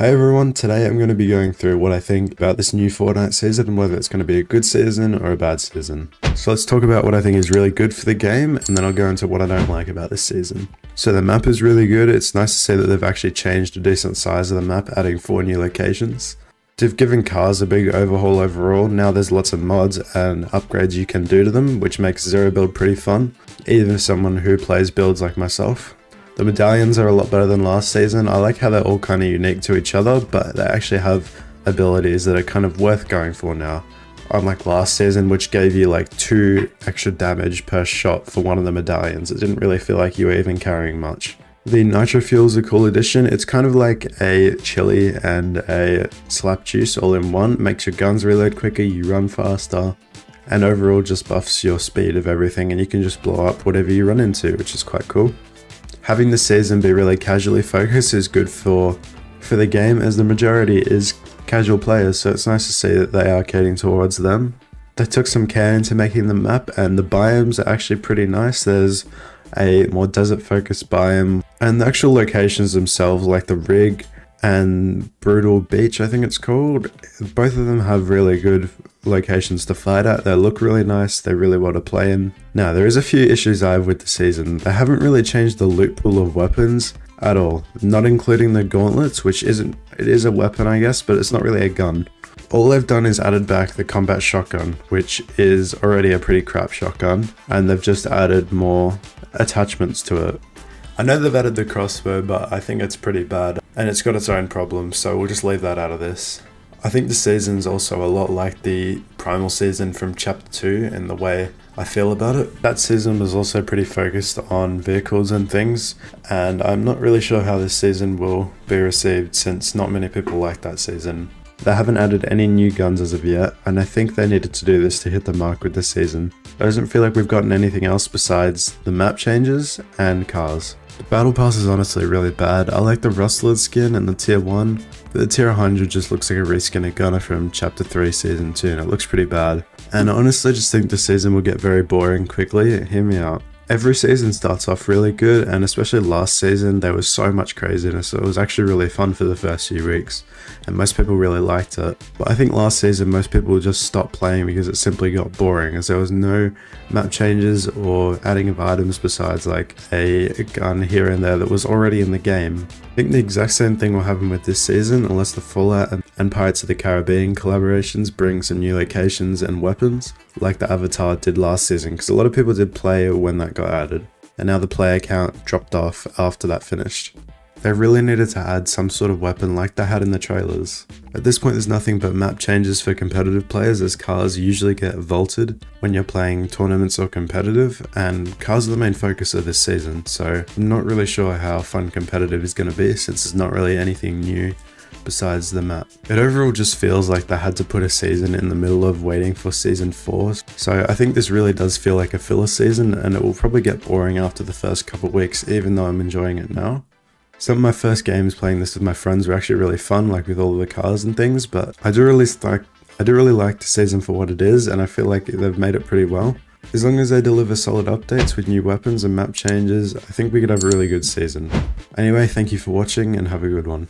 Hi everyone, today I'm going to be going through what I think about this new Fortnite season and whether it's going to be a good season or a bad season. So let's talk about what I think is really good for the game, and then I'll go into what I don't like about this season. So the map is really good. It's nice to see that they've actually changed a decent size of the map, adding 4 new locations. They've given cars a big overhaul overall. Now there's lots of mods and upgrades you can do to them, which makes zero build pretty fun, even for someone who plays builds like myself. The medallions are a lot better than last season. I like how they're all kind of unique to each other, but they actually have abilities that are kind of worth going for now. Unlike last season, which gave you like 2 extra damage per shot for one of the medallions, it didn't really feel like you were even carrying much. The Nitro Fuel is a cool addition. It's kind of like a chili and a slap juice all in one. It makes your guns reload quicker, you run faster, and overall just buffs your speed of everything, and you can just blow up whatever you run into, which is quite cool. Having the season be really casually focused is good for the game, as the majority is casual players, so it's nice to see that they are catering towards them. They took some care into making the map, and the biomes are actually pretty nice. There's a more desert focused biome, and the actual locations themselves, like the rig and Brutal Beach I think it's called, both of them have really good locations to fight at. They look really nice, they're really well to play in. Now there is a few issues I have with the season. They haven't really changed the loot pool of weapons at all, not including the gauntlets, which it is a weapon I guess, but it's not really a gun. All they've done is added back the combat shotgun, which is already a pretty crap shotgun, and they've just added more attachments to it. I know they've added the crossbow, but I think it's pretty bad, and it's got its own problems, so we'll just leave that out of this. I think the season's also a lot like the Primal season from Chapter 2 in the way I feel about it. That season was also pretty focused on vehicles and things, and I'm not really sure how this season will be received since not many people like that season. They haven't added any new guns as of yet, and I think they needed to do this to hit the mark with this season. It doesn't feel like we've gotten anything else besides the map changes and cars. The battle pass is honestly really bad. I like the Rustler skin and the tier 1, but the tier 100 just looks like a reskin of Gunner from Chapter 3 season 2, and it looks pretty bad. And I honestly just think the season will get very boring quickly. Hear me out. Every season starts off really good, and especially last season there was so much craziness, so it was actually really fun for the first few weeks, and most people really liked it. But I think last season most people just stopped playing because it simply got boring, as there was no map changes or adding of items besides like a gun here and there that was already in the game. I think the exact same thing will happen with this season, unless the Fallout and Pirates of the Caribbean collaborations bring some new locations and weapons, like the Avatar did last season, because a lot of people did play when that got added, and now the player count dropped off after that finished. They really needed to add some sort of weapon like they had in the trailers. At this point there's nothing but map changes for competitive players, as cars usually get vaulted when you're playing tournaments or competitive, and cars are the main focus of this season, so I'm not really sure how fun competitive is going to be since there's not really anything new besides the map. It overall just feels like they had to put a season in the middle of waiting for season 4, so I think this really does feel like a filler season, and it will probably get boring after the first couple of weeks, even though I'm enjoying it now. Some of my first games playing this with my friends were actually really fun, like with all of the cars and things, but I do really like the season for what it is, and I feel like they've made it pretty well. As long as they deliver solid updates with new weapons and map changes, I think we could have a really good season. Anyway, thank you for watching and have a good one.